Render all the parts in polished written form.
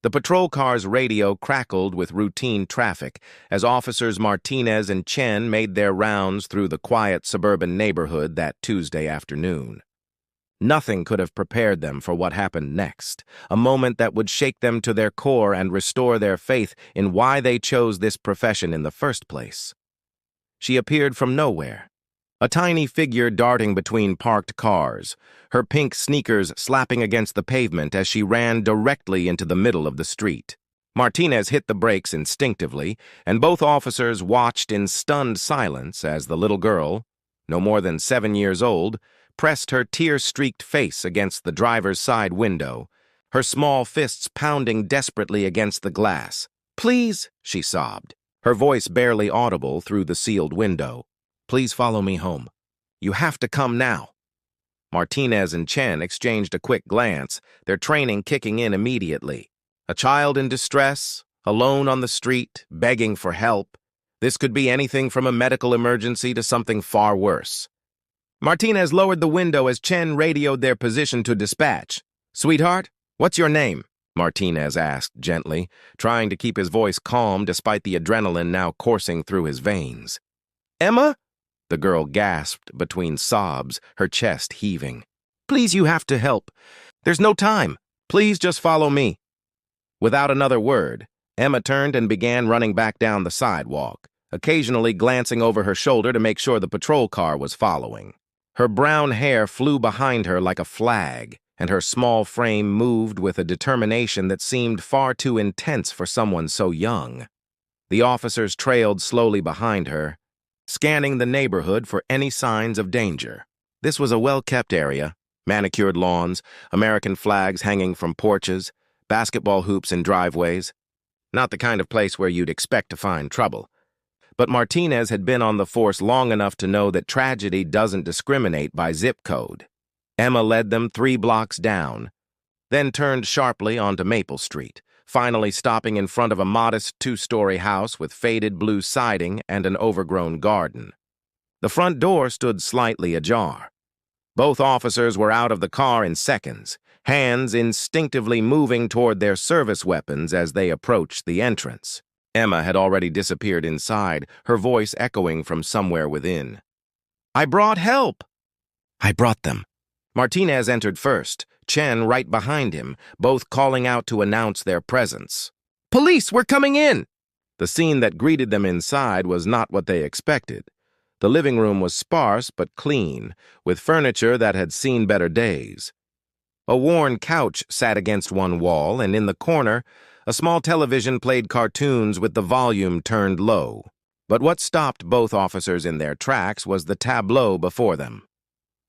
The patrol car's radio crackled with routine traffic as officers Martinez and Chen made their rounds through the quiet suburban neighborhood that Tuesday afternoon. Nothing could have prepared them for what happened next, a moment that would shake them to their core and restore their faith in why they chose this profession in the first place. She appeared from nowhere, a tiny figure darting between parked cars, her pink sneakers slapping against the pavement as she ran directly into the middle of the street. Martinez hit the brakes instinctively, and both officers watched in stunned silence as the little girl, no more than 7 years old, pressed her tear-streaked face against the driver's side window, her small fists pounding desperately against the glass. "Please," she sobbed, her voice barely audible through the sealed window. "Please follow me home. You have to come now." Martinez and Chen exchanged a quick glance, their training kicking in immediately. A child in distress, alone on the street, begging for help. This could be anything from a medical emergency to something far worse. Martinez lowered the window as Chen radioed their position to dispatch. "Sweetheart, what's your name?" Martinez asked gently, trying to keep his voice calm despite the adrenaline now coursing through his veins. "Emma?" The girl gasped between sobs, her chest heaving. "Please, you have to help. There's no time. Please just follow me." Without another word, Emma turned and began running back down the sidewalk, occasionally glancing over her shoulder to make sure the patrol car was following. Her brown hair flew behind her like a flag, and her small frame moved with a determination that seemed far too intense for someone so young. The officers trailed slowly behind her, scanning the neighborhood for any signs of danger. This was a well-kept area, manicured lawns, American flags hanging from porches, basketball hoops in driveways. Not the kind of place where you'd expect to find trouble. But Martinez had been on the force long enough to know that tragedy doesn't discriminate by zip code. Emma led them 3 blocks down, then turned sharply onto Maple Street, finally stopping in front of a modest 2-story house with faded blue siding and an overgrown garden. The front door stood slightly ajar. Both officers were out of the car in seconds, hands instinctively moving toward their service weapons as they approached the entrance. Emma had already disappeared inside, her voice echoing from somewhere within. "I brought help!" "I brought them." Martinez entered first, Chen right behind him, both calling out to announce their presence. "Police, we're coming in!" The scene that greeted them inside was not what they expected. The living room was sparse but clean, with furniture that had seen better days. A worn couch sat against one wall, and in the corner, a small television played cartoons with the volume turned low. But what stopped both officers in their tracks was the tableau before them.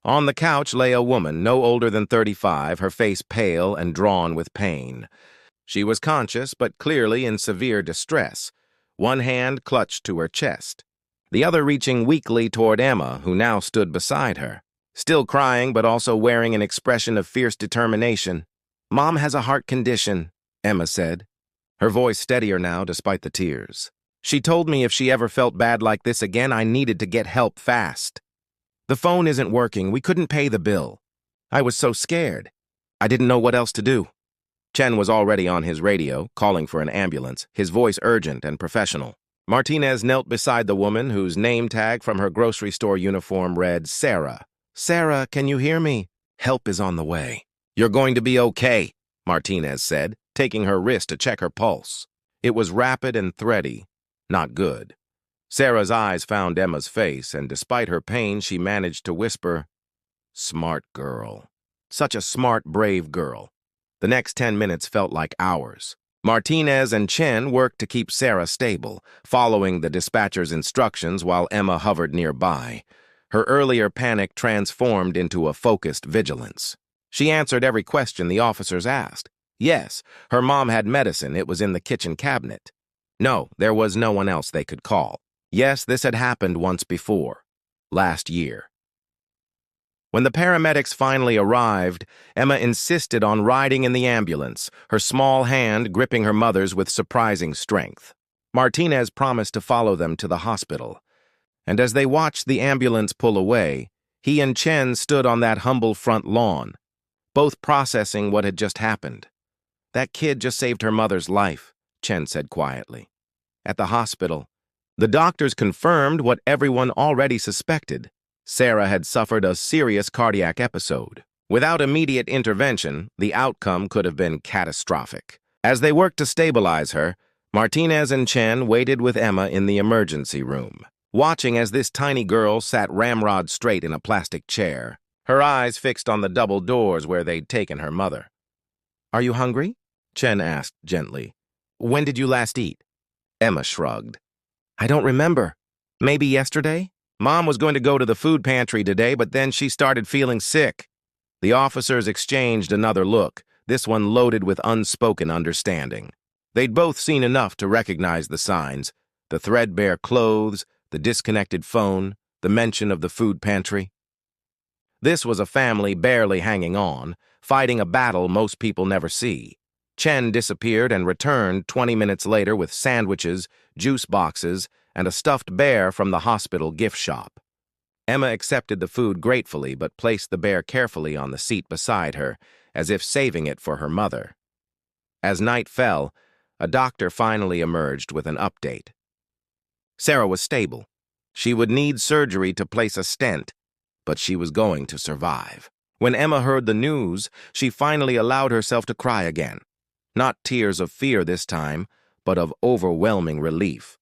On the couch lay a woman no older than 35, her face pale and drawn with pain. She was conscious, but clearly in severe distress, one hand clutched to her chest, the other reaching weakly toward Emma, who now stood beside her, still crying but also wearing an expression of fierce determination. "Mom has a heart condition," Emma said, her voice steadier now despite the tears. "She told me if she ever felt bad like this again, I needed to get help fast. The phone isn't working. We couldn't pay the bill. I was so scared. I didn't know what else to do." Chen was already on his radio, calling for an ambulance, his voice urgent and professional. Martinez knelt beside the woman whose name tag from her grocery store uniform read Sarah. "Sarah, can you hear me? Help is on the way." "You're going to be okay," Martinez said, taking her wrist to check her pulse. It was rapid and thready. Not good. Sarah's eyes found Emma's face, and despite her pain, she managed to whisper, "Smart girl. Such a smart, brave girl." The next 10 minutes felt like hours. Martinez and Chen worked to keep Sarah stable, following the dispatcher's instructions while Emma hovered nearby. Her earlier panic transformed into a focused vigilance. She answered every question the officers asked. Yes, her mom had medicine. It was in the kitchen cabinet. No, there was no one else they could call. Yes, this had happened once before, last year. When the paramedics finally arrived, Emma insisted on riding in the ambulance, her small hand gripping her mother's with surprising strength. Martinez promised to follow them to the hospital, and as they watched the ambulance pull away, he and Chen stood on that humble front lawn, both processing what had just happened. That kid just saved her mother's life, Chen said quietly. At the hospital, the doctors confirmed what everyone already suspected. Sarah had suffered a serious cardiac episode. Without immediate intervention, the outcome could have been catastrophic. As they worked to stabilize her, Martinez and Chen waited with Emma in the emergency room, watching as this tiny girl sat ramrod straight in a plastic chair, her eyes fixed on the double doors where they'd taken her mother. "Are you hungry?" Chen asked gently. "When did you last eat?" Emma shrugged. "I don't remember. Maybe yesterday? Mom was going to go to the food pantry today, but then she started feeling sick." The officers exchanged another look, this one loaded with unspoken understanding. They'd both seen enough to recognize the signs: the threadbare clothes, the disconnected phone, the mention of the food pantry. This was a family barely hanging on, fighting a battle most people never see. Chen disappeared and returned 20 minutes later with sandwiches, juice boxes, and a stuffed bear from the hospital gift shop. Emma accepted the food gratefully but placed the bear carefully on the seat beside her, as if saving it for her mother. As night fell, a doctor finally emerged with an update. Sarah was stable. She would need surgery to place a stent, but she was going to survive. When Emma heard the news, she finally allowed herself to cry again. Not tears of fear this time, but of overwhelming relief.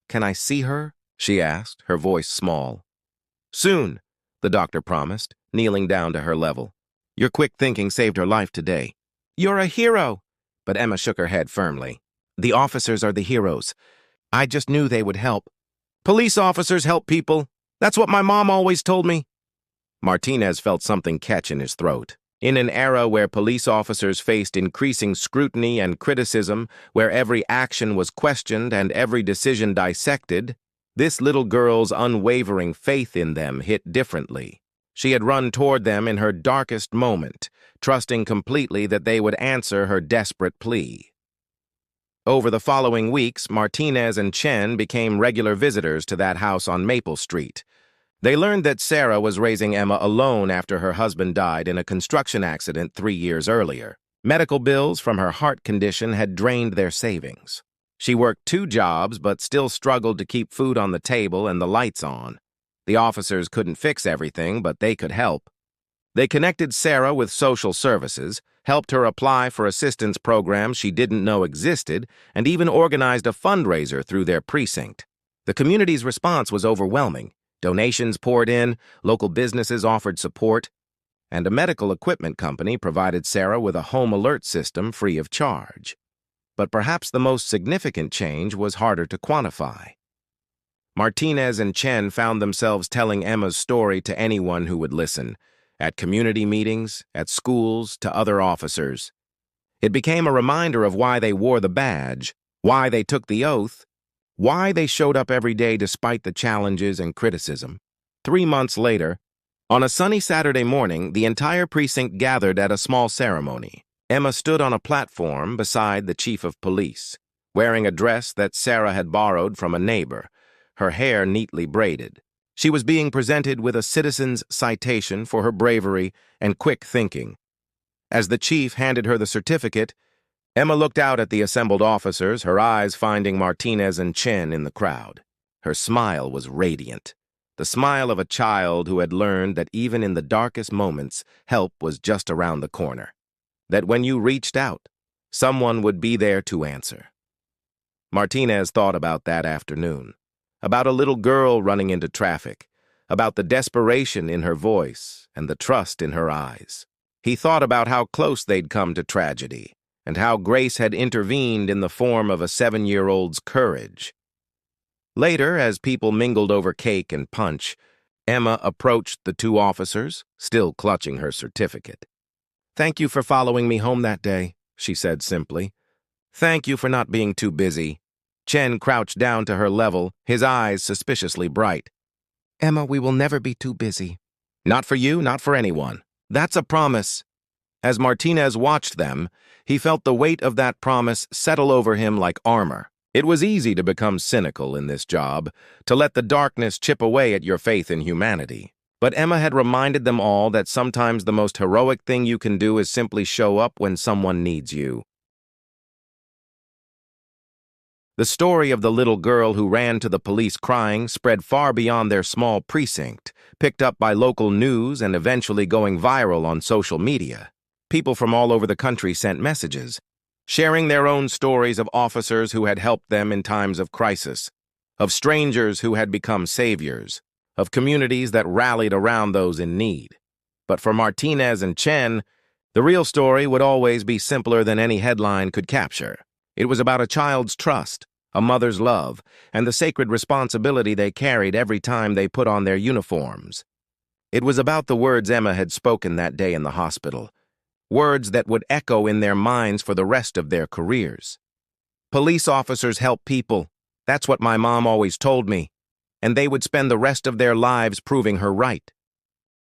"Can I see her?" she asked, her voice small. "Soon," the doctor promised, kneeling down to her level. "Your quick thinking saved her life today." "You're a hero!" But Emma shook her head firmly. "The officers are the heroes. I just knew they would help." "Police officers help people. That's what my mom always told me." Martinez felt something catch in his throat. In an era where police officers faced increasing scrutiny and criticism, where every action was questioned and every decision dissected, this little girl's unwavering faith in them hit differently. She had run toward them in her darkest moment, trusting completely that they would answer her desperate plea. Over the following weeks, Martinez and Chen became regular visitors to that house on Maple Street. They learned that Sarah was raising Emma alone after her husband died in a construction accident 3 years earlier. Medical bills from her heart condition had drained their savings. She worked 2 jobs but still struggled to keep food on the table and the lights on. The officers couldn't fix everything, but they could help. They connected Sarah with social services, helped her apply for assistance programs she didn't know existed, and even organized a fundraiser through their precinct. The community's response was overwhelming. Donations poured in, local businesses offered support, and a medical equipment company provided Sarah with a home alert system free of charge. But perhaps the most significant change was harder to quantify. Martinez and Chen found themselves telling Emma's story to anyone who would listen, at community meetings, at schools, to other officers. It became a reminder of why they wore the badge, why they took the oath, why they showed up every day despite the challenges and criticism. 3 months later, on a sunny Saturday morning, the entire precinct gathered at a small ceremony. Emma stood on a platform beside the chief of police, wearing a dress that Sarah had borrowed from a neighbor, her hair neatly braided. She was being presented with a citizen's citation for her bravery and quick thinking. As the chief handed her the certificate, Emma looked out at the assembled officers, her eyes finding Martinez and Chen in the crowd. Her smile was radiant, the smile of a child who had learned that even in the darkest moments, help was just around the corner. That when you reached out, someone would be there to answer. Martinez thought about that afternoon, about a little girl running into traffic, about the desperation in her voice and the trust in her eyes. He thought about how close they'd come to tragedy, and how grace had intervened in the form of a 7-year-old's courage. Later, as people mingled over cake and punch, Emma approached the 2 officers, still clutching her certificate. "Thank you for following me home that day," she said simply. "Thank you for not being too busy." Chen crouched down to her level, his eyes suspiciously bright. "Emma, we will never be too busy." "Not for you, not for anyone. That's a promise." As Martinez watched them, he felt the weight of that promise settle over him like armor. It was easy to become cynical in this job, to let the darkness chip away at your faith in humanity. But Emma had reminded them all that sometimes the most heroic thing you can do is simply show up when someone needs you. The story of the little girl who ran to the police crying spread far beyond their small precinct, picked up by local news and eventually going viral on social media. People from all over the country sent messages, sharing their own stories of officers who had helped them in times of crisis, of strangers who had become saviors, of communities that rallied around those in need. But for Martinez and Chen, the real story would always be simpler than any headline could capture. It was about a child's trust, a mother's love, and the sacred responsibility they carried every time they put on their uniforms. It was about the words Emma had spoken that day in the hospital, words that would echo in their minds for the rest of their careers. Police officers help people. That's what my mom always told me, and they would spend the rest of their lives proving her right.